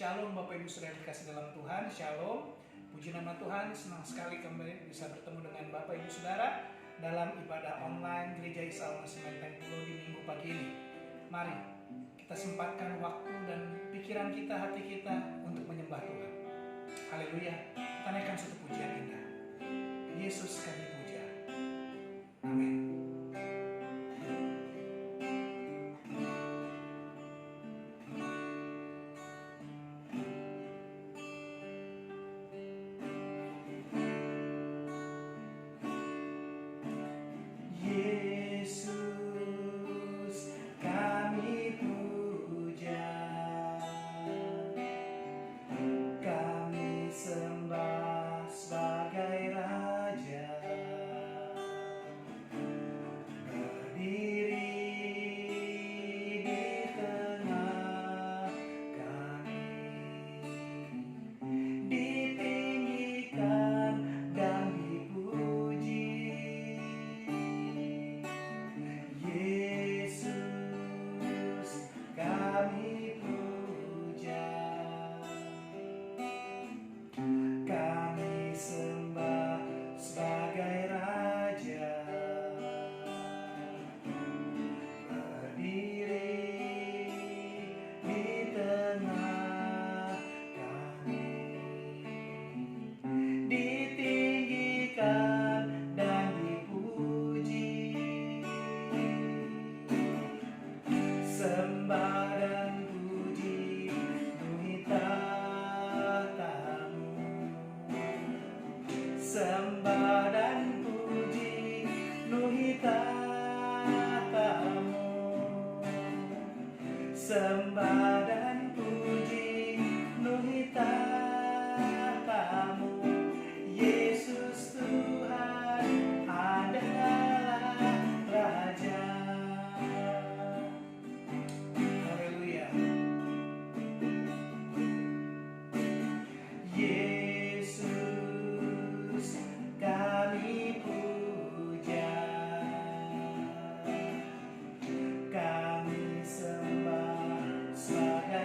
Shalom Bapak Ibu Saudara dikasih dalam Tuhan, Shalom. Puji nama Tuhan, senang sekali kembali bisa bertemu dengan Bapak Ibu Saudara dalam ibadah online Gereja Isa Al-Masih Menteng Pulo di minggu pagi ini. Mari kita sempatkan waktu dan pikiran kita, hati kita untuk menyembah Tuhan. Haleluya, kita naikkan satu pujian indah. Yesus kami puja. Amin. Yesus kami puja, kami sembah sebagai Raja, berdiri di tengah kami, ditinggikan dan dipuji. Yesus kami puja, kami sembah sebagai Raja, berdiri di tengah kami, ditinggikan dan dipuji. Sembah dan puji penuhi tahta-Mu. Sembah dan puji penuhi tahta-Mu. Sembah dan puji penuhi tahta-Mu. Yesus Tuhan adalah Raja. Yesus kami puja, kami sembah sebagai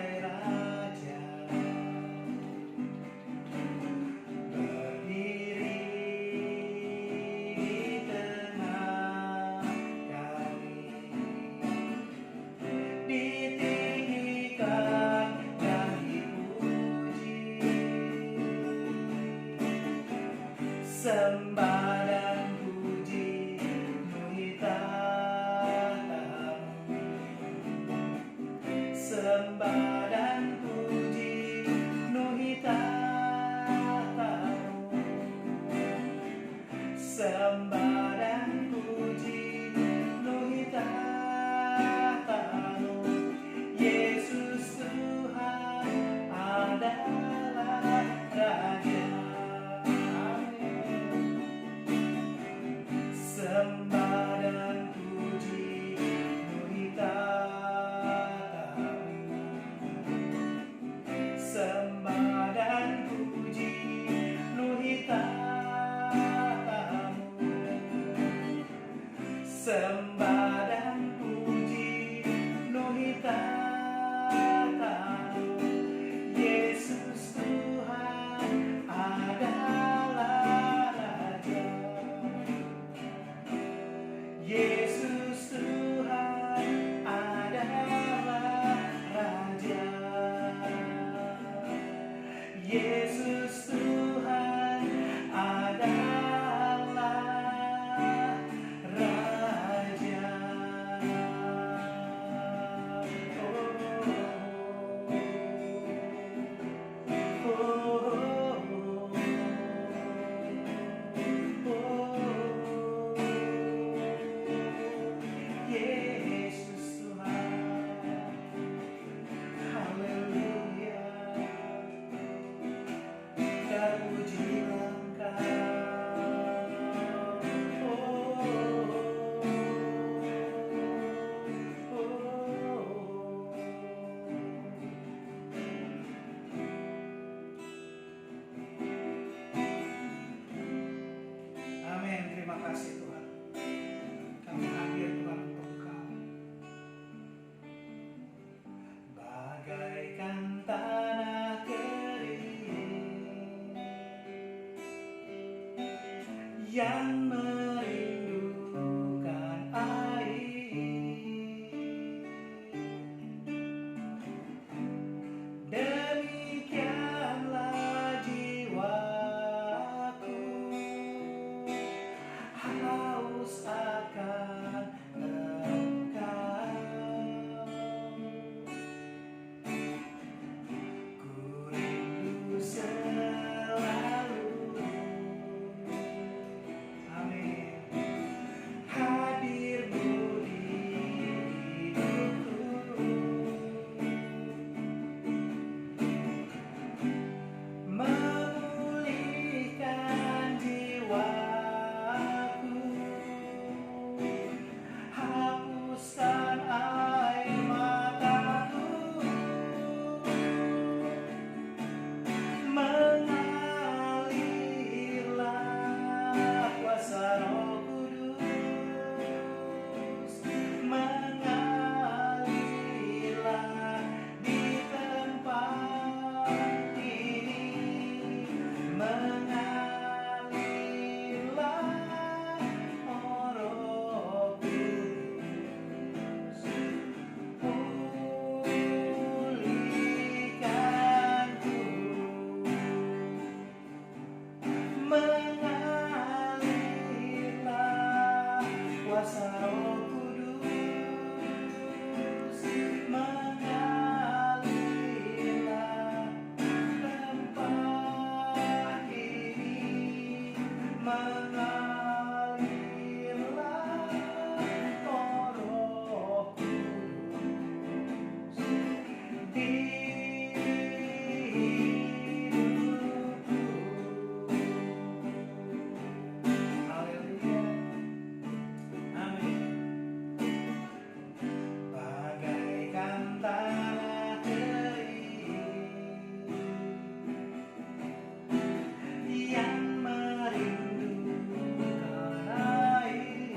yang merindukan air. Demikianlah jiwaku, haus akan Engkau. Ku rindu selalu, amin, hadir-Mu di hidupku, memulihkan jiwaku, hapuskan air mataku, mengalirlah kuasa Roh Kudus, mengalirlah di tempat ini, mengalirlah, oh Roh Kudus, pulihkanku, mengalirlah kuasa Roh Kudus, mengalirlah tempat ini, mengalirlah, oh Roh Kudus, di hidupku. Haleluya, amin. Bagaikan tanah kering yang merindukan air,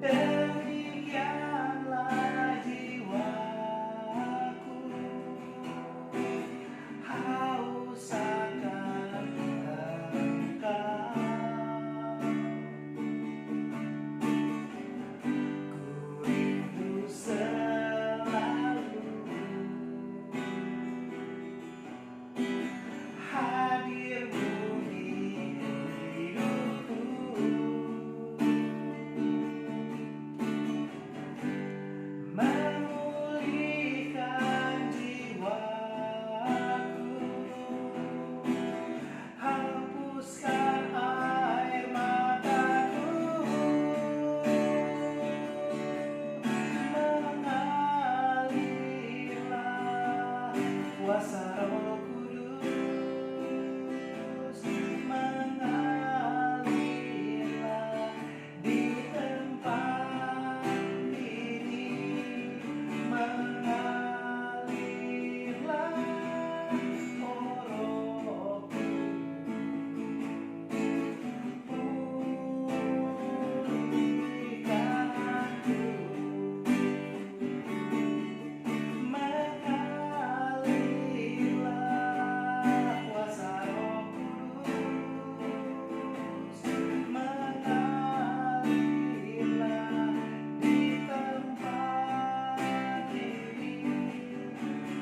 demikianlah jiwaku, haus akan Engkau. Ku rindu selalu, hadir-Mu di hidupku, memulihkan jiwaku, hapuskan air mataku, mengalirlah kuasa Roh Kudus, mengalirlah di tempat ini, mengalirlah, oh Roh Kudus, pulihkanku, mengalirlah kuasa Roh Kudus, mengalirlah di tempat ini,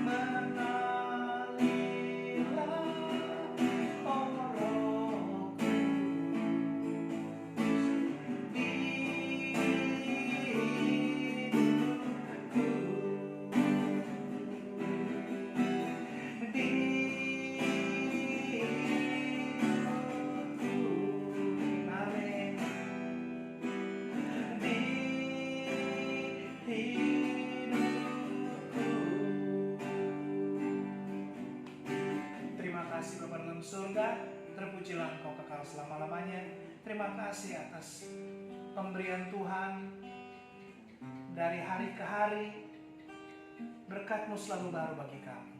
mengalirlah, oh Roh Kudus, di hidupku, di hidupku, amin, di hidupku. Terima kasih Bapa dalam surga, terpujilah Engkau kekal selama-lamanya. Terima kasih atas pemberian Tuhan dari hari ke hari. Berkat-Mu selalu baru bagi kami.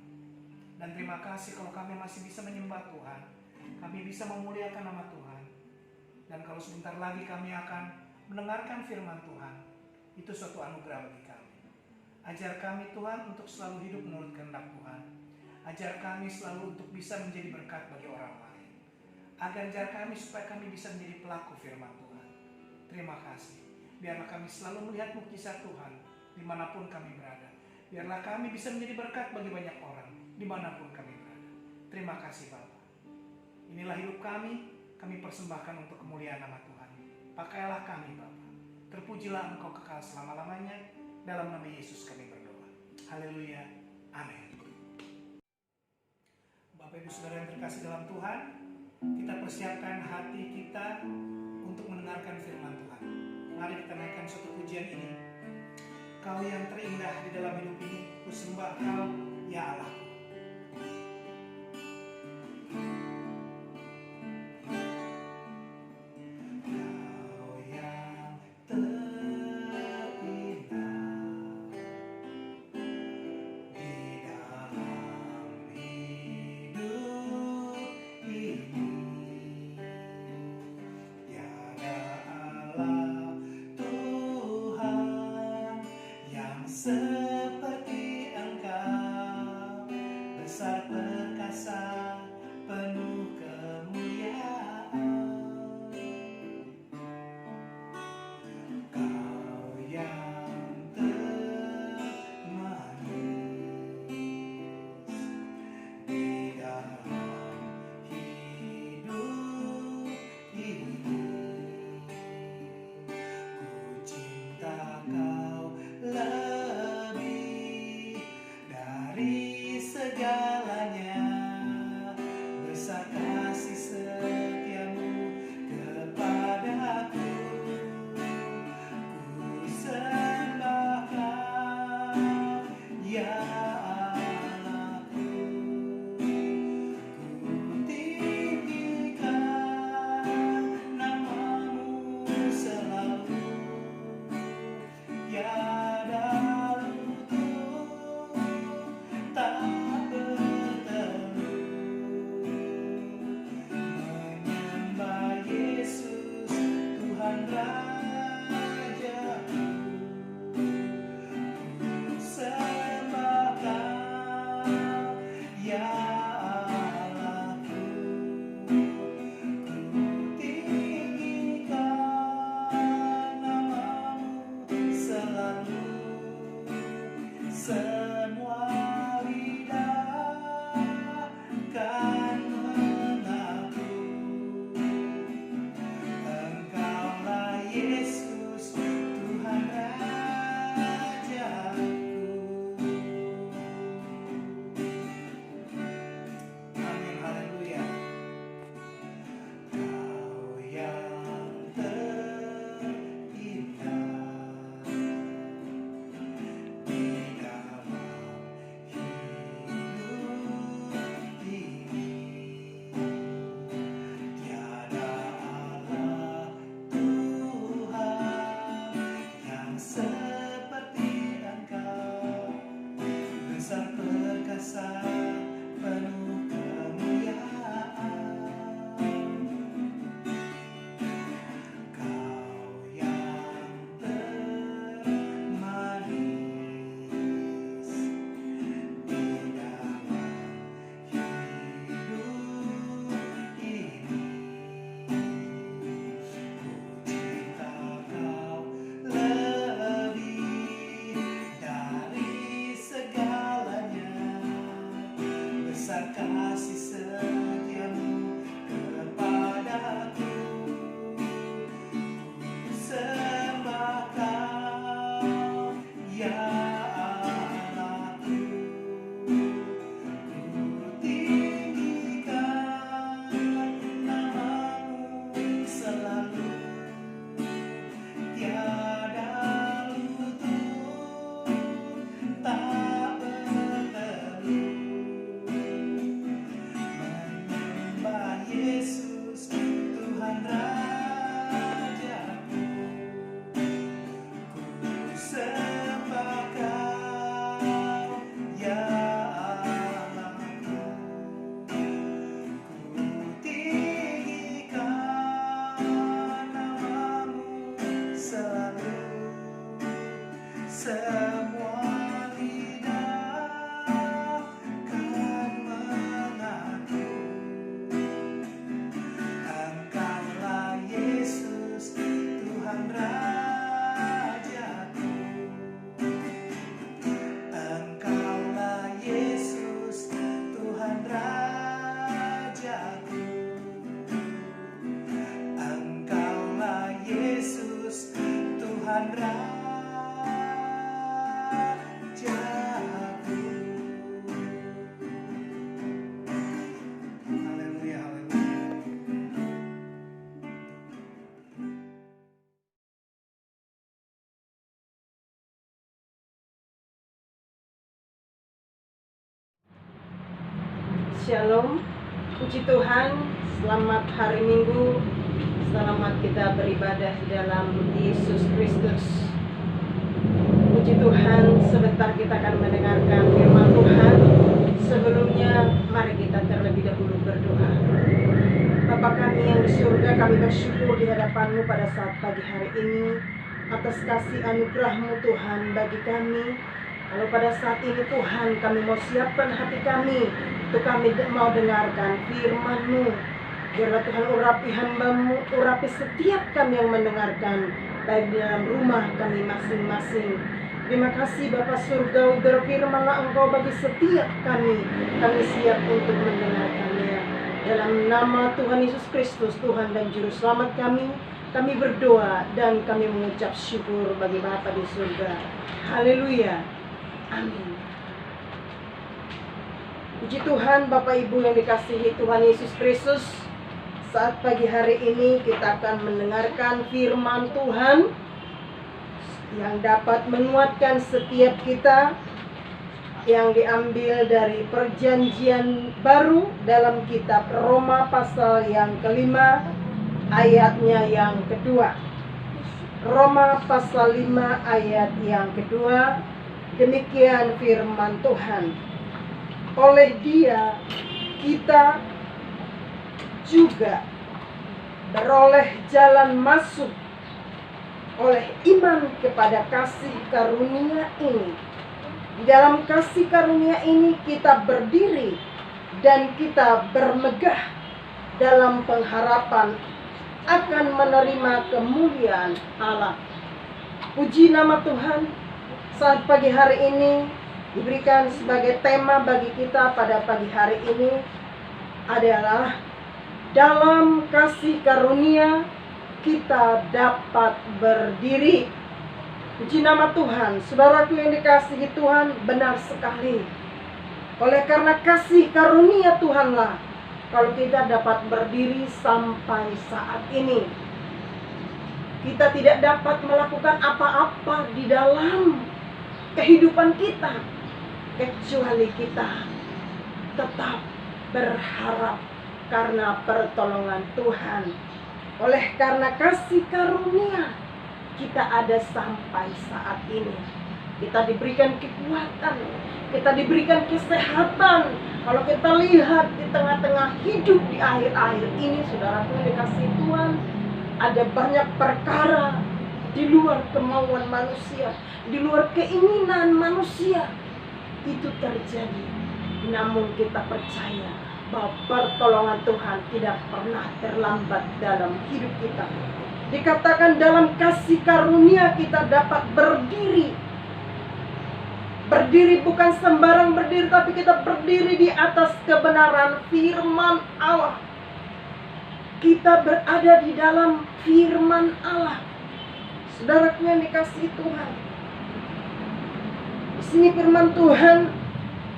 Dan terima kasih kalau kami masih bisa menyembah Tuhan, kami bisa memuliakan nama Tuhan. Dan kalau sebentar lagi kami akan mendengarkan firman Tuhan, itu suatu anugerah bagi kami. Ajar kami Tuhan untuk selalu hidup menurut kehendak Tuhan. Ajar kami selalu untuk bisa menjadi berkat bagi orang lain. Ajar kami supaya kami bisa menjadi pelaku firman Tuhan. Terima kasih. Biarlah kami selalu melihat mukjizat Tuhan dimanapun kami berada. Biarlah kami bisa menjadi berkat bagi banyak orang dimanapun kami berada. Terima kasih Bapa. Inilah hidup kami persembahkan untuk kemuliaan nama Tuhan. Pakailah kami Bapa. Terpujilah Engkau kekal selama-lamanya. Dalam nama Yesus kami berdoa. Haleluya. Amin. Bapak Ibu Saudara yang terkasih dalam Tuhan, kita persiapkan hati kita untuk mendengarkan firman Tuhan. Mari kita naikkan suatu pujian ini. Kau yang terindah di dalam hidup ini, ku sembah Kau, ya Allahku. Seperti Engkau, besar perkasa, penuh kemuliaan. Kau yang termanis di dalam hidup ini. Ku cinta Kau lebih dari segalanya, besar kasih setiamu kepadaku. Ku sembah Kau, ya Allahku. Ku tinggikan nama-Mu selalu, ya semua lidah kan mengaku Engkaulah Yesus, Tuhan Rajaku. Amin, haleluya. Kau yang terindah seperti Engkau, besar perkasa, penuh kemuliaan. Kau yang termanis di dalam hidup ini. Ku cinta Kau lebih dari segalanya, besar kasih setiamu kepadaku. Ku sembah Kau, ya Allahku. Ku tinggikan nama-Mu selalu, tiada lutut tak bertelut menyembah Yesus, Tuhan Rajaku. Ku sembah Kau, ya Allahku. Ku tinggikan nama-Mu selalu, semua lidah kan Tuhan Rajaku. Haleluya, haleluya. Shalom, puji Tuhan, selamat hari Minggu, selamat kita beribadah di dalam Yesus Kristus. Puji Tuhan, sebentar kita akan mendengarkan firman Tuhan. Sebelumnya, mari kita terlebih dahulu berdoa. Bapa kami yang di surga, kami bersyukur di hadapan-Mu pada saat pagi hari ini atas kasih anugerah-Mu Tuhan bagi kami. Lalu pada saat ini Tuhan, kami mau siapkan hati kami untuk kami mau dengarkan firman-Mu. Biarlah Tuhan urapi hamba-Mu, urapi setiap kami yang mendengarkan, baik di dalam rumah kami masing-masing. Terima kasih Bapa Surgawi, berfirmanlah Engkau bagi setiap kami siap untuk mendengarkannya. Dalam nama Tuhan Yesus Kristus, Tuhan dan Juru Selamat kami berdoa dan kami mengucap syukur bagi Bapa di surga. Haleluya. Amin. Puji Tuhan, Bapak Ibu yang dikasihi Tuhan Yesus Kristus. Saat pagi hari ini kita akan mendengarkan firman Tuhan yang dapat menguatkan setiap kita, yang diambil dari Perjanjian Baru dalam kitab Roma pasal yang kelima, ayatnya yang kedua. Roma pasal 5 ayat yang kedua. Demikian firman Tuhan. Oleh Dia kita juga beroleh jalan masuk oleh iman kepada kasih karunia ini. Di dalam kasih karunia ini kita berdiri dan kita bermegah dalam pengharapan akan menerima kemuliaan Allah. Puji nama Tuhan. Saat pagi hari ini diberikan sebagai tema bagi kita pada pagi hari ini adalah dalam kasih karunia kita dapat berdiri. Puji nama Tuhan. Saudaraku yang dikasihi Tuhan, benar sekali. Oleh karena kasih karunia Tuhanlah kalau kita dapat berdiri sampai saat ini. Kita tidak dapat melakukan apa-apa di dalam kehidupan kita kecuali kita tetap berharap karena pertolongan Tuhan. Oleh karena kasih karunia kita ada sampai saat ini. Kita diberikan kekuatan, kita diberikan kesehatan. Kalau kita lihat di tengah-tengah hidup di akhir-akhir ini, saudaraku yang dikasihi Tuhan, ada banyak perkara di luar kemauan manusia, di luar keinginan manusia itu terjadi. Namun kita percaya bahwa pertolongan Tuhan tidak pernah terlambat dalam hidup kita. Dikatakan dalam kasih karunia kita dapat berdiri. Berdiri bukan sembarang berdiri, tapi kita berdiri di atas kebenaran firman Allah. Kita berada di dalam firman Allah. Saudaraku yang dikasihi Tuhan, di sini firman Tuhan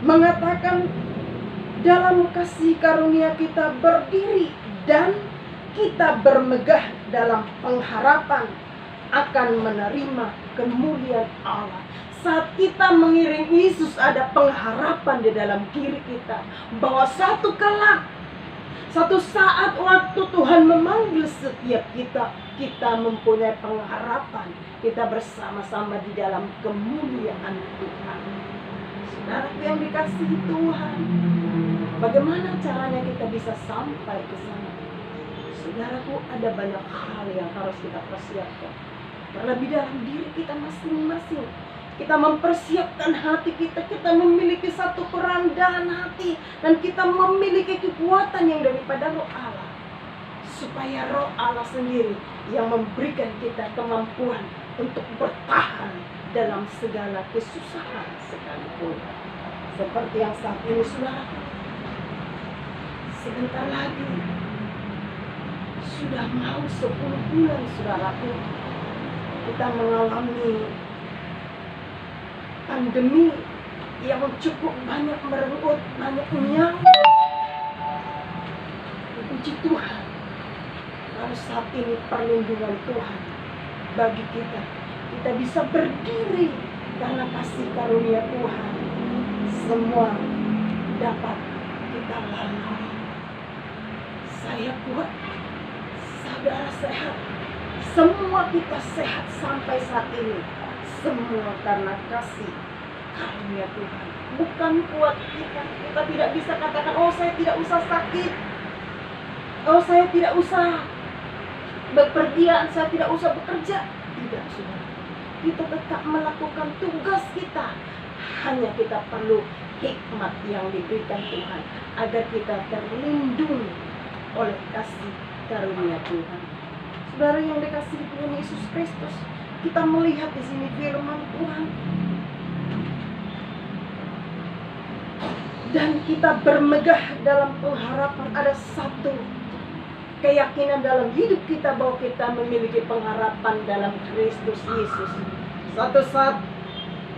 mengatakan dalam kasih karunia kita berdiri dan kita bermegah dalam pengharapan akan menerima kemuliaan Allah. Saat kita mengiring Yesus, ada pengharapan di dalam diri kita bahwa satu kelak, satu saat waktu Tuhan memanggil setiap kita mempunyai pengharapan. Kita bersama-sama di dalam kemuliaan Tuhan. Saudara yang dikasihi Tuhan, bagaimana caranya kita bisa sampai ke sana? Saudaraku, ada banyak hal yang harus kita persiapkan. Terlebih dalam diri kita masing-masing. Kita mempersiapkan hati kita, kita memiliki satu kerendahan hati, dan kita memiliki kekuatan yang daripada Roh Allah, supaya Roh Allah sendiri yang memberikan kita kemampuan untuk bertahan dalam segala kesusahan sekalipun. Seperti yang saat ini, saudara, sebentar lagi sudah mau 10 bulan, saudaraku, kita mengalami pandemi yang cukup banyak merenggut banyak nyawa. Puji Tuhan, lalu saat ini perlindungan Tuhan bagi kita. Kita bisa berdiri karena kasih karunia Tuhan. Semua dapat kita lalui. Saya kuat, saudara sehat, semua kita sehat sampai saat ini. Semua karena kasih karunia Tuhan. Bukan kuat kita. Kita tidak bisa katakan, oh saya tidak usah sakit, oh saya tidak usah bepergian, saya tidak usah bekerja. Tidak, saudara. Kita tetap melakukan tugas kita. Hanya kita perlu hikmat yang diberikan Tuhan agar kita terlindung oleh kasih karunia Tuhan. Saudara yang dikasihi Tuhan Yesus Kristus, kita melihat di sini firman Tuhan. Dan kita bermegah dalam pengharapan. Ada satu keyakinan dalam hidup kita bahwa kita memiliki pengharapan dalam Kristus Yesus. Suatu saat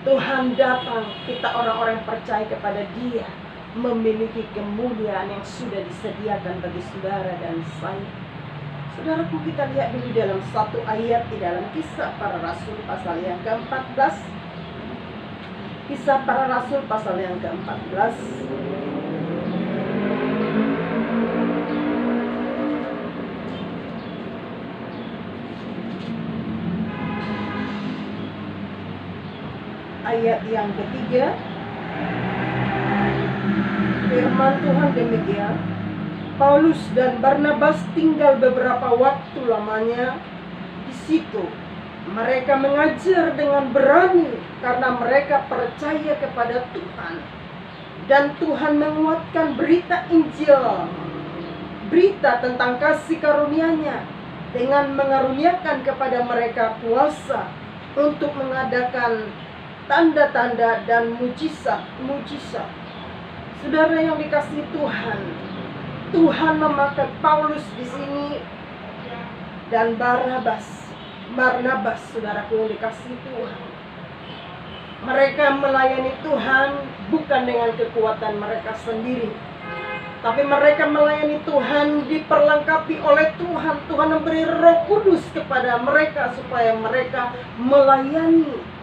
Tuhan datang, kita orang-orang yang percaya kepada Dia memiliki kemuliaan yang sudah disediakan bagi saudara dan saya. Saudaraku, kita lihat dulu dalam satu ayat di dalam Kisah Para Rasul pasal yang ke-14. Kisah Para Rasul pasal yang ke-14. Ayat yang ketiga, firman Tuhan demikian, Paulus dan Barnabas tinggal beberapa waktu lamanya di situ. Mereka mengajar dengan berani karena mereka percaya kepada Tuhan. Dan Tuhan menguatkan berita Injil, berita tentang kasih karunia-Nya, dengan mengaruniakan kepada mereka kuasa untuk mengadakan tanda-tanda dan mujizat. Saudara yang dikasihi Tuhan, Tuhan memakai Paulus di sini dan Barnabas, saudaraku yang dikasihi Tuhan. Mereka melayani Tuhan bukan dengan kekuatan mereka sendiri, tapi mereka melayani Tuhan diperlengkapi oleh Tuhan. Tuhan memberi Roh Kudus kepada mereka supaya mereka melayani.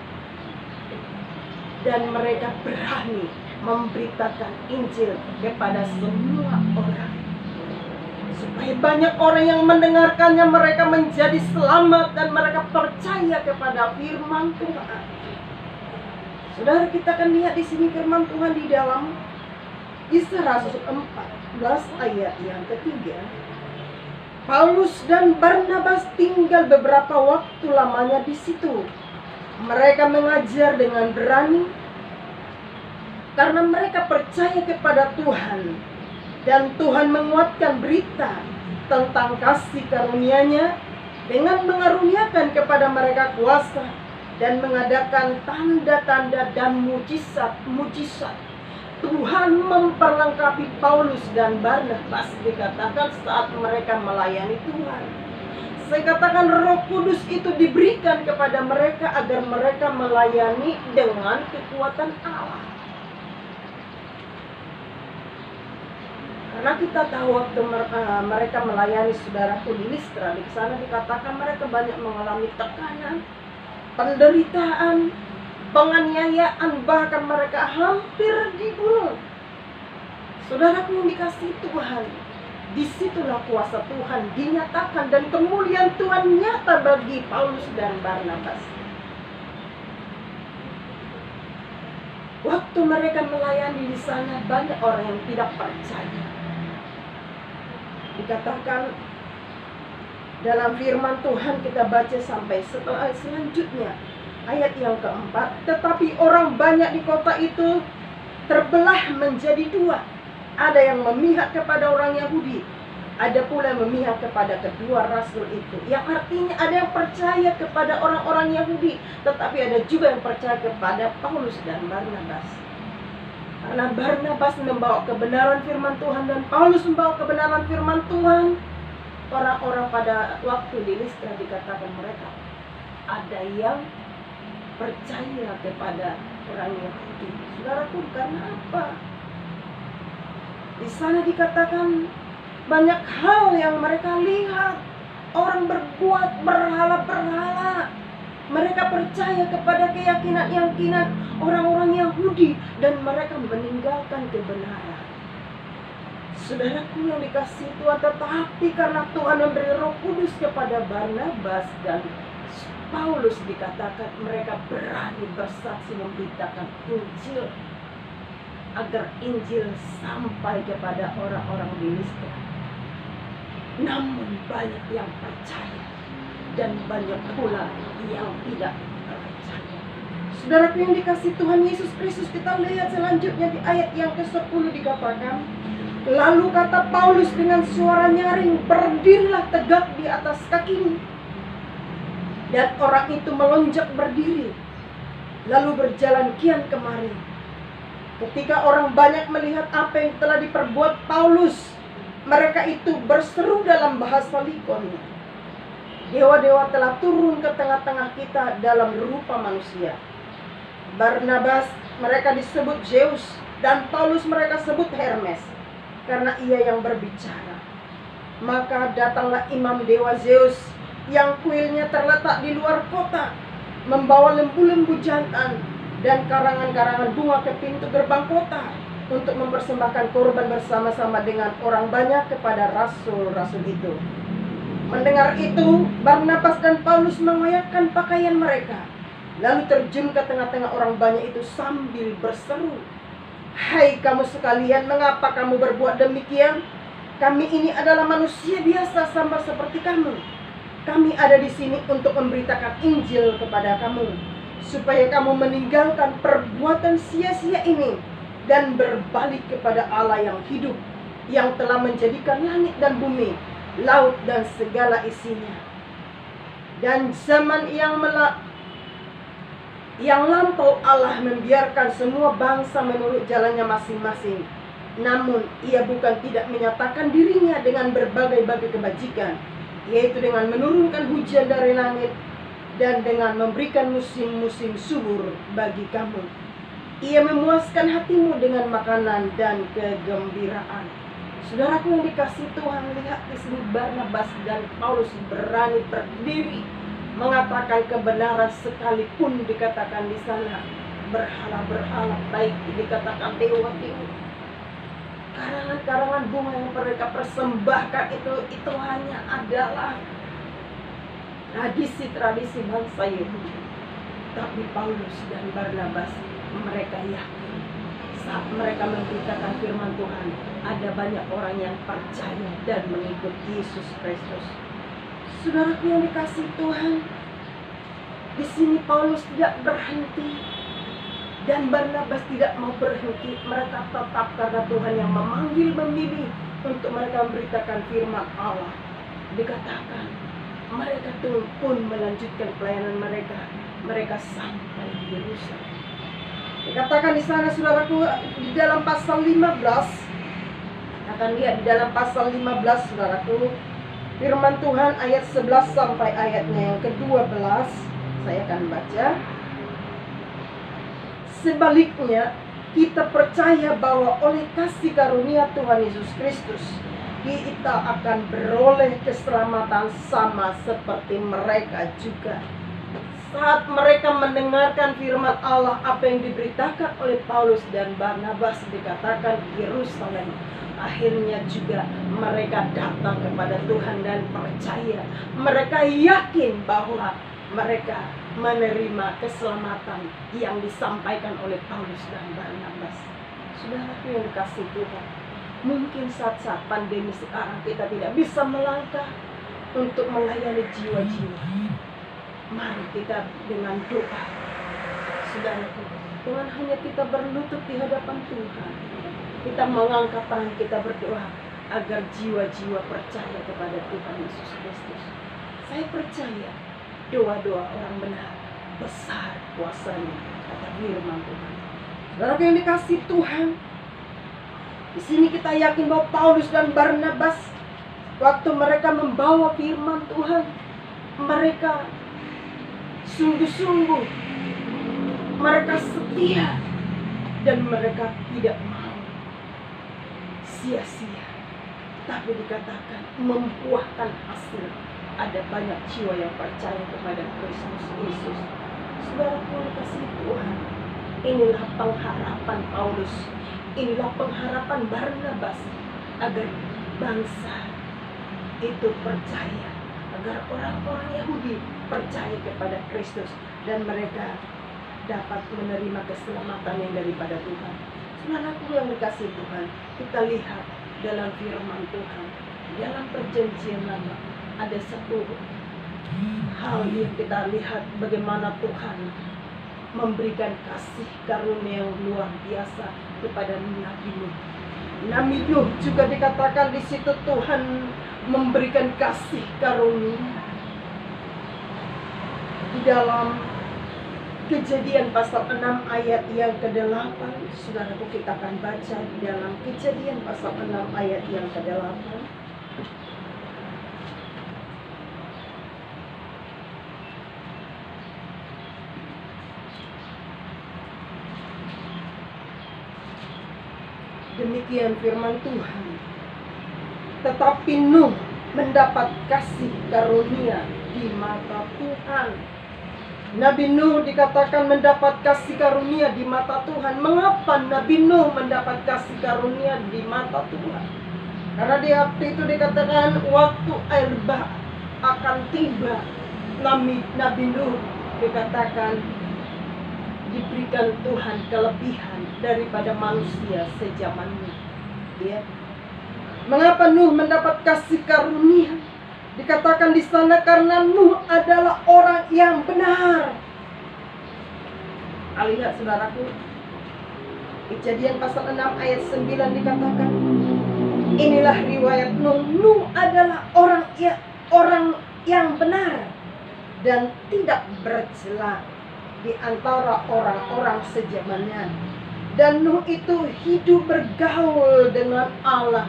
Dan mereka berani memberitakan Injil kepada semua orang. Supaya banyak orang yang mendengarkannya, mereka menjadi selamat dan mereka percaya kepada firman Tuhan. Saudara, kita akan lihat di sini firman Tuhan di dalam Kisah Rasul 14 ayat yang ketiga. Paulus dan Barnabas tinggal beberapa waktu lamanya di situ. Mereka mengajar dengan berani karena mereka percaya kepada Tuhan. Dan Tuhan menguatkan berita tentang kasih karunia-Nya dengan mengaruniakan kepada mereka kuasa dan mengadakan tanda-tanda dan mujizat. Tuhan memperlengkapi Paulus dan Barnabas, dikatakan saat mereka melayani Tuhan. Saya katakan Roh Kudus itu diberikan kepada mereka agar mereka melayani dengan kekuatan Allah. Karena kita tahu waktu mereka melayani saudaraku di Listra, di sana dikatakan mereka banyak mengalami tekanan, penderitaan, penganiayaan, bahkan mereka hampir dibunuh. Saudaraku yang dikasihi Tuhan, disitulah kuasa Tuhan dinyatakan dan kemuliaan Tuhan nyata bagi Paulus dan Barnabas. Waktu mereka melayani di sana, banyak orang yang tidak percaya. Dikatakan dalam firman Tuhan, kita baca sampai selanjutnya ayat yang keempat. Tetapi orang banyak di kota itu terbelah menjadi dua. Ada yang memihak kepada orang Yahudi, ada pula yang memihak kepada kedua rasul itu. Yang artinya ada yang percaya kepada orang-orang Yahudi, tetapi ada juga yang percaya kepada Paulus dan Barnabas. Karena Barnabas membawa kebenaran firman Tuhan dan Paulus membawa kebenaran firman Tuhan, orang-orang pada waktu di Listra dikatakan mereka ada yang percaya kepada orang Yahudi. Saudaraku, karena apa? Di sana dikatakan banyak hal yang mereka lihat. Orang berbuat berhala-berhala. Mereka percaya kepada keyakinan orang-orang Yahudi dan mereka meninggalkan kebenaran. Saudaraku yang dikasihi Tuhan, tetapi karena Tuhan memberi Roh Kudus kepada Barnabas dan Paulus, dikatakan mereka berani bersaksi memberitakan Injil agar Injil sampai kepada orang-orang di Listra. Namun banyak yang percaya dan banyak pula yang tidak percaya. Saudaraku yang dikasihi Tuhan Yesus Kristus, kita lihat selanjutnya di ayat yang ke-10 dikatakan, lalu kata Paulus dengan suara nyaring, berdirilah tegak di atas kakimu. Dan orang itu melonjak berdiri, lalu berjalan kian kemari. Ketika orang banyak melihat apa yang telah diperbuat Paulus, mereka itu berseru dalam bahasa Likonia, dewa-dewa telah turun ke tengah-tengah kita dalam rupa manusia. Barnabas mereka disebut Zeus, dan Paulus mereka sebut Hermes, karena ia yang berbicara. Maka datanglah imam dewa Zeus yang kuilnya terletak di luar kota, membawa lembu-lembu jantan dan karangan-karangan bunga ke pintu gerbang kota untuk mempersembahkan korban bersama-sama dengan orang banyak kepada rasul-rasul itu. Mendengar itu, Barnabas dan Paulus mengoyakkan pakaian mereka, lalu terjun ke tengah-tengah orang banyak itu sambil berseru, hai kamu sekalian, mengapa kamu berbuat demikian? Kami ini adalah manusia biasa sama seperti kamu. Kami ada di sini untuk memberitakan Injil kepada kamu, supaya kamu meninggalkan perbuatan sia-sia ini dan berbalik kepada Allah yang hidup, yang telah menjadikan langit dan bumi, laut dan segala isinya. Dan zaman yang lampau Allah membiarkan semua bangsa menurut jalannya masing-masing. Namun ia bukan tidak menyatakan dirinya dengan berbagai-bagai kebajikan, yaitu dengan menurunkan hujan dari langit dan dengan memberikan musim-musim subur bagi kamu. Ia memuaskan hatimu dengan makanan dan kegembiraan. Saudaraku yang dikasihi Tuhan, lihat di sini Barnabas dan Paulus berani berdiri mengatakan kebenaran, sekalipun dikatakan di sana berhala-berhala, baik dikatakan dewa-dewa, karangan-karangan bunga yang mereka persembahkan itu hanya adalah tradisi-tradisi bangsa Yahudi. Tapi Paulus dan Barnabas mereka yakin saat mereka memberitakan firman Tuhan, ada banyak orang yang percaya dan mengikut Yesus Kristus. Saudaraku yang dikasihi Tuhan, di sini Paulus tidak berhenti dan Barnabas tidak mau berhenti. Mereka tetap karena Tuhan yang memanggil, memilih untuk mereka memberitakan firman Allah. Dikatakan mereka pun melanjutkan pelayanan mereka. Mereka sampai di Yerusalem. Dikatakan di sana, saudaraku, di dalam pasal 15, akan lihat di dalam pasal 15, saudaraku, firman Tuhan ayat 11 sampai ayatnya yang ke-12, saya akan baca. Sebaliknya, kita percaya bahwa oleh kasih karunia Tuhan Yesus Kristus, kita akan beroleh keselamatan sama seperti mereka juga. Saat mereka mendengarkan firman Allah, apa yang diberitakan oleh Paulus dan Barnabas, dikatakan Yerusalem, akhirnya juga mereka datang kepada Tuhan dan percaya. Mereka yakin bahwa mereka menerima keselamatan yang disampaikan oleh Paulus dan Barnabas. Saudaraku yang dikasihi Tuhan, mungkin saat-saat pandemi sekarang kita tidak bisa melangkah untuk melayani jiwa-jiwa. Mari kita dengan doa, saudaraku, dengan hanya kita berlutut di hadapan Tuhan, kita mengangkat tangan kita berdoa agar jiwa-jiwa percaya kepada Tuhan Yesus Kristus. Saya percaya doa-doa orang benar besar kuasanya, kata firman Tuhan. Saudara yang dikasihi Tuhan, di sini kita yakin bahwa Paulus dan Barnabas, waktu mereka membawa firman Tuhan, mereka Sungguh-sungguh mereka setia dan mereka tidak mau sia-sia, tapi dikatakan membuahkan hasil. Ada banyak jiwa yang percaya kepada Kristus Yesus. Saudaraku kasih Tuhan, inilah pengharapan Paulus, inilah pengharapan Barnabas, agar bangsa itu percaya, agar orang-orang Yahudi percaya kepada Kristus dan mereka dapat menerima keselamatan yang daripada Tuhan. Saudaraku yang dikasih Tuhan, kita lihat dalam firman Tuhan, dalam perjanjian lama, ada satu hal yang kita lihat bagaimana Tuhan memberikan kasih karunia yang luar biasa kepada Nabi Nuh. Nabi Nuh juga dikatakan di situ Tuhan memberikan kasih karunia. Di dalam Kejadian pasal 6 ayat yang ke-8, saudaraku, kita akan baca di dalam Kejadian pasal 6 ayat yang ke-8. Demikian firman Tuhan. Tetapi Nuh mendapat kasih karunia di mata Tuhan. Nabi Nuh dikatakan mendapat kasih karunia di mata Tuhan. Mengapa Nabi Nuh mendapat kasih karunia di mata Tuhan? Karena di waktu itu dikatakan waktu air bah akan tiba. Nabi Nuh dikatakan diberikan Tuhan kelebihan daripada manusia sejamannya. Ya. Mengapa Nuh mendapat kasih karunia? Dikatakan di sana karena Nuh adalah orang yang benar. Lihat saudaraku, Kejadian pasal 6 ayat 9 dikatakan, inilah riwayat Nuh. Nuh adalah orang yang benar dan tidak bercela di antara orang-orang sejamannya. Dan Nuh itu hidup bergaul dengan Allah.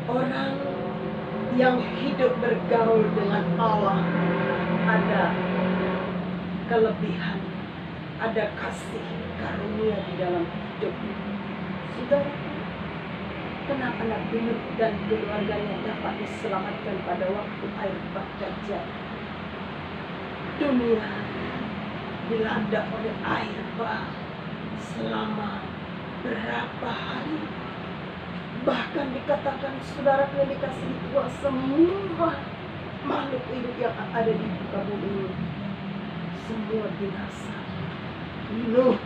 Orang yang hidup bergaul dengan Allah ada kelebihan, ada kasih karunia di dalam hidupnya. Saudara, kenapa Nabi Nuh dan keluarganya dapat diselamatkan pada waktu air bah terjadi? Dunia dilanda oleh air bah selama berapa hari. Bahkan dikatakan saudara yang dikasih Tuhan, semua makhluk hidup yang ada di muka bumi ini semua binasa. Nuh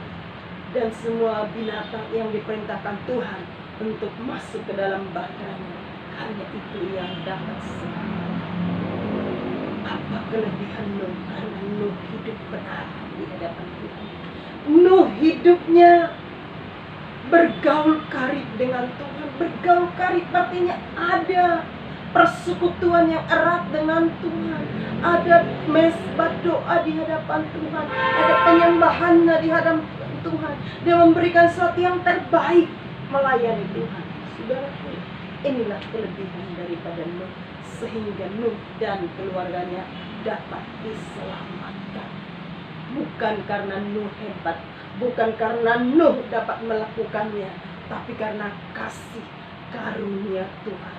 dan semua binatang yang diperintahkan Tuhan untuk masuk ke dalam bahtera-Nya, hanya itu yang dapat selamat. Apa kelebihan Nuh? Karena Nuh hidup benar di hadapan Tuhan. Nuh hidupnya bergaul karib dengan Tuhan. Bergaul karib artinya ada persekutuan yang erat dengan Tuhan. Ada mesbah doa di hadapan Tuhan. Ada penyembahannya di hadapan Tuhan. Dia memberikan sesuatu yang terbaik melayani Tuhan. Saudaraku, inilah kelebihan daripada Nuh, sehingga Nuh dan keluarganya dapat diselamatkan. Bukan karena Nuh hebat, bukan karena Nuh dapat melakukannya, tapi karena kasih karunia Tuhan,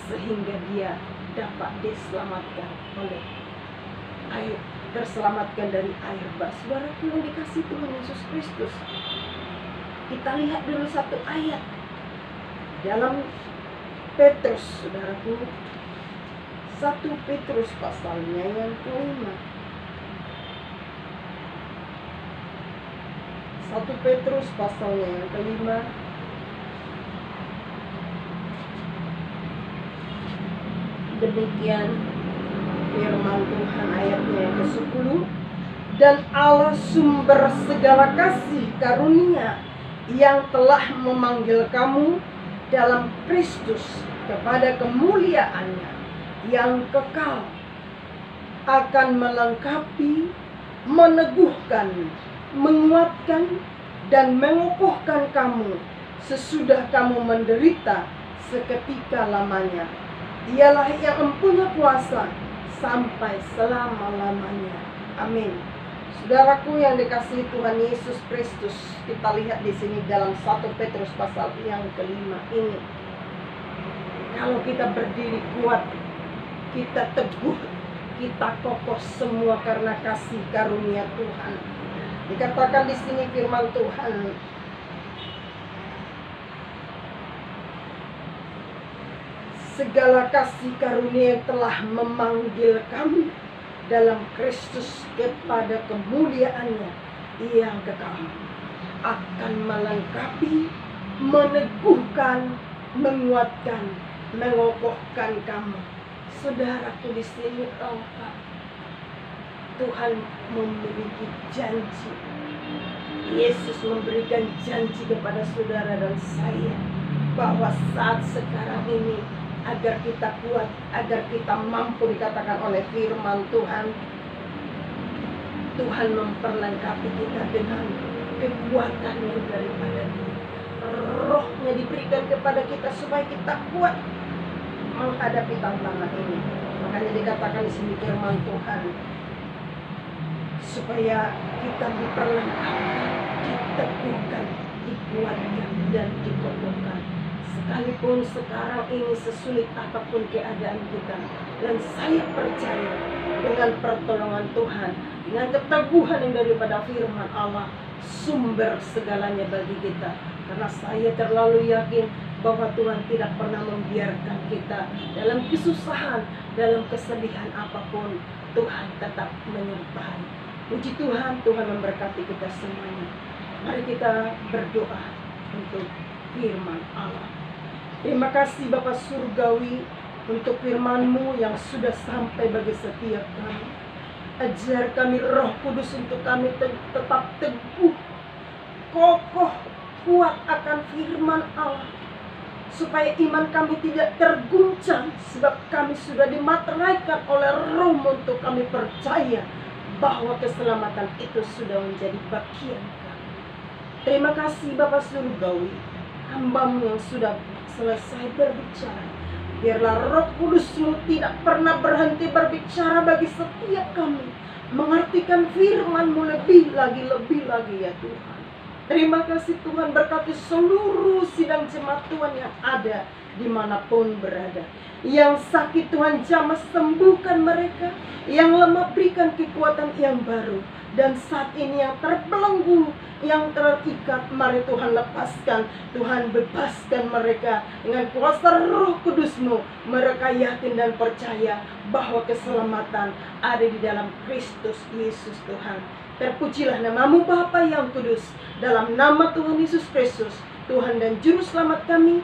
sehingga dia dapat diselamatkan oleh air, terselamatkan dari air bah. Saudara yang dikasih Tuhan Yesus Kristus, kita lihat dulu satu ayat dalam Petrus, saudaraku, 1 Petrus pasalnya yang ke-5. 1 Petrus pasalnya yang ke-5. Demikian firman Tuhan ayatnya yang ke-10. Dan Allah sumber segala kasih karunia yang telah memanggil kamu dalam Kristus kepada kemuliaan-Nya yang kekal, akan melengkapi, meneguhkan, menguatkan, dan mengukuhkan kamu sesudah kamu menderita seketika lamanya. Dialah yang mempunyai kuasa sampai selama-lamanya. Amin. Saudaraku yang dikasihi Tuhan Yesus Kristus, kita lihat di sini dalam 1 Petrus pasal yang kelima ini. Kalau kita berdiri kuat, kita teguh, kita kokoh semua karena kasih karunia Tuhan. Dikatakan di sini firman Tuhan, segala kasih karunia yang telah memanggil kami dalam Kristus kepada kemuliaannya yang kekal akan melengkapi, meneguhkan, menguatkan, mengokohkan kamu. Saudaraku di sini lengkap. Tuhan memiliki janji. Yesus memberikan janji kepada saudara dan saya bahwa saat sekarang ini agar kita kuat, agar kita mampu, dikatakan oleh firman Tuhan, Tuhan memperlengkapi kita dengan kekuatan yang daripada Dia. Rohnya diberikan kepada kita supaya kita kuat menghadapi tantangan ini. Makanya dikatakan di sini firman Tuhan, supaya kita diperlengkapi, diteguhkan, dikuatkan, dan dikokohkan. Sekalipun sekarang ini sesulit apapun keadaan kita, dan saya percaya dengan pertolongan Tuhan, dengan keteguhan yang daripada firman Allah, sumber segalanya bagi kita. Karena saya terlalu yakin bahwa Tuhan tidak pernah membiarkan kita dalam kesusahan, dalam kesedihan apapun. Tuhan tetap menyertai. Puji Tuhan, Tuhan memberkati kita semuanya. Mari kita berdoa untuk firman Allah. Terima kasih Bapa Surgawi untuk firman-Mu yang sudah sampai bagi setiap kami. Ajar kami Roh Kudus untuk kami tetap teguh, kokoh, kuat akan firman Allah, supaya iman kami tidak terguncang, sebab kami sudah dimateraikan oleh Roh untuk kami percaya bahwa keselamatan itu sudah menjadi bagian kami. Terima kasih Bapa Surgawi, hamba-Mu yang sudah selesai berbicara. Biarlah Roh Kudus-Mu tidak pernah berhenti berbicara bagi setiap kami, mengartikan firman-Mu lebih lagi ya Tuhan. Terima kasih Tuhan, berkati seluruh sidang jemaat Tuhan yang ada dimanapun berada. Yang sakit Tuhan jamah sembuhkan mereka, yang lemah berikan kekuatan yang baru. Dan saat ini yang terbelenggu, yang terikat, mari Tuhan lepaskan, Tuhan bebaskan mereka dengan kuasa Roh Kudus-Mu. Mereka yakin dan percaya bahwa keselamatan ada di dalam Kristus Yesus Tuhan. Terpujilah nama-Mu Bapa yang kudus, dalam nama Tuhan Yesus Kristus, Tuhan dan Juru Selamat kami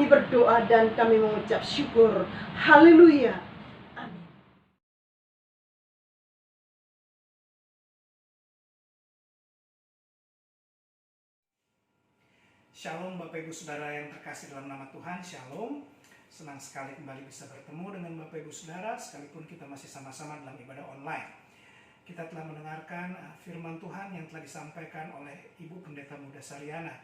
berdoa dan kami mengucap syukur. Haleluya. Amin. Shalom Bapak Ibu Saudara yang terkasih dalam nama Tuhan, Shalom. Senang sekali kembali bisa bertemu dengan Bapak Ibu Saudara, sekalipun kita masih sama-sama dalam ibadah online. Kita telah mendengarkan firman Tuhan yang telah disampaikan oleh Ibu Pendeta Muda Saryana.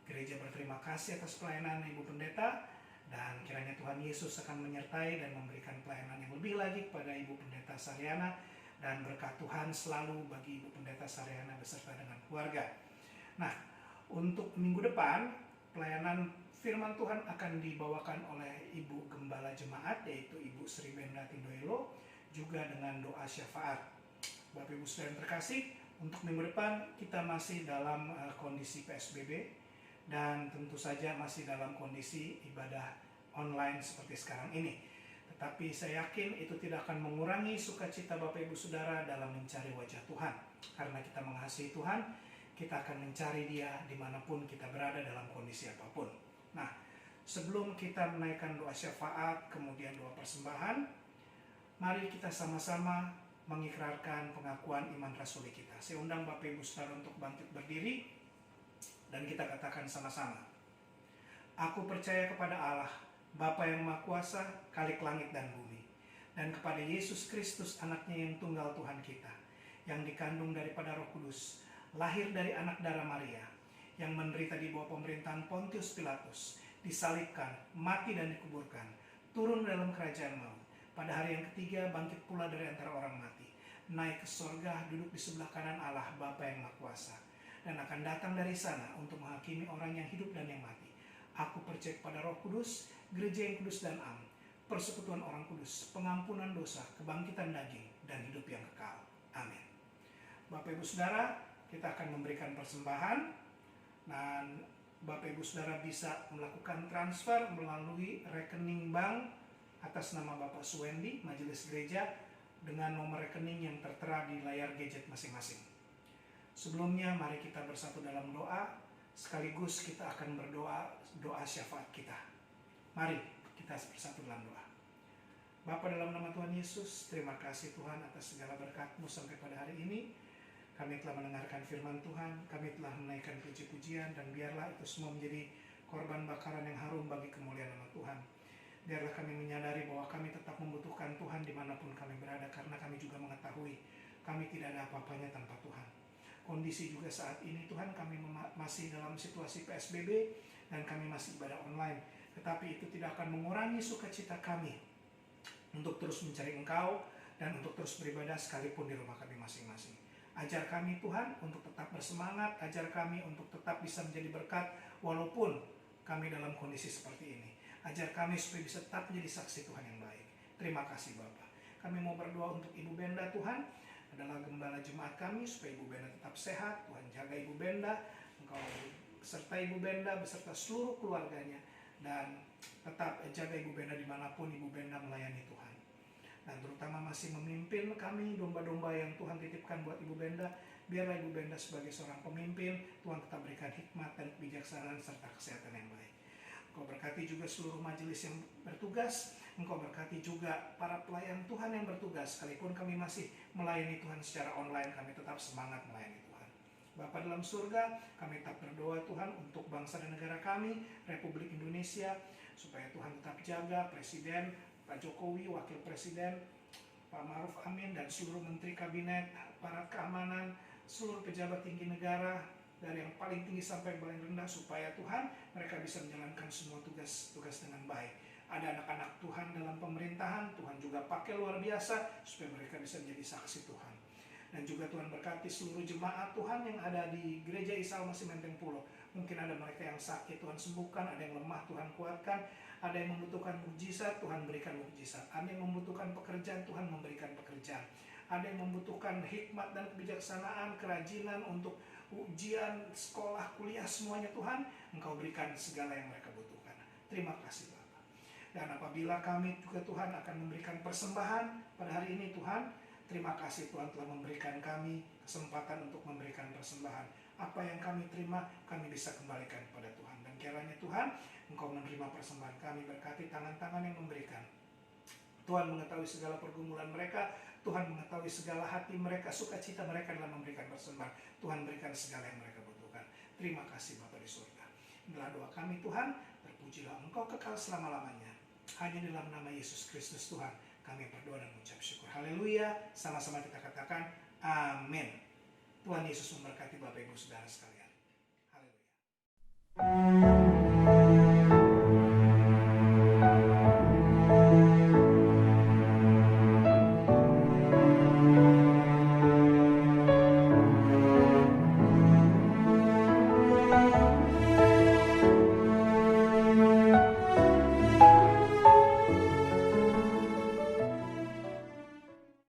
Gereja berterima kasih atas pelayanan Ibu Pendeta, dan kiranya Tuhan Yesus akan menyertai dan memberikan pelayanan yang lebih lagi kepada Ibu Pendeta Saryana, dan berkat Tuhan selalu bagi Ibu Pendeta Saryana beserta dengan keluarga. Nah, untuk minggu depan pelayanan firman Tuhan akan dibawakan oleh Ibu Gembala Jemaat, yaitu Ibu Sri Benda Tindoelo, juga dengan doa syafaat. Bapak Ibu Saudara yang terkasih, untuk minggu depan kita masih dalam kondisi PSBB, dan tentu saja masih dalam kondisi ibadah online seperti sekarang ini. Tetapi saya yakin itu tidak akan mengurangi sukacita Bapak Ibu Saudara dalam mencari wajah Tuhan. Karena kita mengasihi Tuhan, kita akan mencari Dia dimanapun kita berada dalam kondisi apapun. Nah, sebelum kita menaikkan doa syafaat, kemudian doa persembahan, mari kita sama-sama mengikrarkan pengakuan iman rasuli kita. Saya undang Bapak Ibu Saudara untuk bangkit berdiri, dan kita katakan sama-sama. Aku percaya kepada Allah, Bapa yang Maha Kuasa, Khalik langit dan bumi, dan kepada Yesus Kristus, anaknya yang tunggal Tuhan kita, yang dikandung daripada Roh Kudus, lahir dari anak darah Maria, yang menderita di bawah pemerintahan Pontius Pilatus, disalibkan, mati dan dikuburkan, turun dalam kerajaan maut. Pada hari yang ketiga bangkit pula dari antara orang mati, naik ke sorga, duduk di sebelah kanan Allah Bapa yang Maha Kuasa, dan akan datang dari sana untuk menghakimi orang yang hidup dan yang mati. Aku percaya pada Roh Kudus, gereja yang kudus dan am, persekutuan orang kudus, pengampunan dosa, kebangkitan daging, dan hidup yang kekal. Amin. Bapak Ibu Saudara, kita akan memberikan persembahan, dan Bapak Ibu Saudara bisa melakukan transfer melalui rekening bank atas nama Bapak Suwendi, Majelis Gereja, dengan nomor rekening yang tertera di layar gadget masing-masing. Sebelumnya mari kita bersatu dalam doa, sekaligus kita akan berdoa doa syafaat kita. Mari kita bersatu dalam doa. Bapa, dalam nama Tuhan Yesus, terima kasih Tuhan atas segala berkat-Mu sampai pada hari ini. Kami telah mendengarkan firman Tuhan, kami telah menaikkan puji-pujian, dan biarlah itu semua menjadi korban bakaran yang harum bagi kemuliaan nama Tuhan. Biarlah kami menyadari bahwa kami tetap membutuhkan Tuhan dimanapun kami berada, karena kami juga mengetahui kami tidak ada apa-apanya tanpa Tuhan. Kondisi juga saat ini Tuhan, kami masih dalam situasi PSBB dan kami masih ibadah online. Tetapi itu tidak akan mengurangi sukacita kami untuk terus mencari Engkau dan untuk terus beribadah sekalipun di rumah kami masing-masing. Ajar kami Tuhan untuk tetap bersemangat, ajar kami untuk tetap bisa menjadi berkat walaupun kami dalam kondisi seperti ini. Ajar kami supaya bisa tetap menjadi saksi Tuhan yang baik. Terima kasih Bapak. Kami mau berdoa untuk Ibu Benda Tuhan, adalah gembala jemaat kami, supaya Ibu Benda tetap sehat. Tuhan jaga Ibu Benda, Engkau beserta Ibu Benda beserta seluruh keluarganya, dan tetap jaga Ibu Benda dimanapun Ibu Benda melayani Tuhan. Dan terutama masih memimpin kami, domba-domba yang Tuhan titipkan buat Ibu Benda. Biarlah Ibu Benda sebagai seorang pemimpin, Tuhan tetap berikan hikmat dan kebijaksanaan serta kesehatan yang baik. Engkau berkati juga seluruh majelis yang bertugas. Engkau berkati juga para pelayan Tuhan yang bertugas. Sekalipun kami masih melayani Tuhan secara online, kami tetap semangat melayani Tuhan. Bapa dalam surga, kami tetap berdoa Tuhan untuk bangsa dan negara kami, Republik Indonesia, supaya Tuhan tetap jaga Presiden, Pak Jokowi, Wakil Presiden, Pak Ma'ruf Amin, dan seluruh Menteri Kabinet, aparat keamanan, seluruh pejabat tinggi negara, dari yang paling tinggi sampai yang paling rendah, supaya Tuhan mereka bisa menjalankan semua tugas-tugas dengan baik. Ada anak-anak Tuhan dalam pemerintahan, Tuhan juga pakai luar biasa supaya mereka bisa menjadi saksi Tuhan. Dan juga Tuhan berkati seluruh jemaat Tuhan yang ada di Gereja Isa Al-Masih Menteng Pulo. Mungkin ada mereka yang sakit, Tuhan sembuhkan. Ada yang lemah, Tuhan kuatkan. Ada yang membutuhkan mukjizat, Tuhan berikan mukjizat. Ada yang membutuhkan pekerjaan, Tuhan memberikan pekerjaan. Ada yang membutuhkan hikmat dan kebijaksanaan, kerajinan untuk ujian, sekolah, kuliah, semuanya Tuhan, Engkau berikan segala yang mereka butuhkan. Terima kasih Bapak. Dan apabila kami juga Tuhan akan memberikan persembahan pada hari ini Tuhan, terima kasih Tuhan telah memberikan kami kesempatan untuk memberikan persembahan. Apa yang kami terima, kami bisa kembalikan kepada Tuhan. Dan kiranya Tuhan, Engkau menerima persembahan kami, berkati tangan-tangan yang memberikan. Tuhan mengetahui segala pergumulan mereka, Tuhan mengetahui segala hati mereka, sukacita mereka dalam memberikan persembahan. Tuhan berikan segala yang mereka butuhkan. Terima kasih Bapa di surga. Inilah doa kami Tuhan, terpujilah Engkau kekal selama-lamanya. Hanya dalam nama Yesus Kristus Tuhan kami berdoa dan mengucap syukur. Haleluya. Sama-sama kita katakan amin. Tuhan Yesus memberkati Bapak Ibu Saudara sekalian. Haleluya.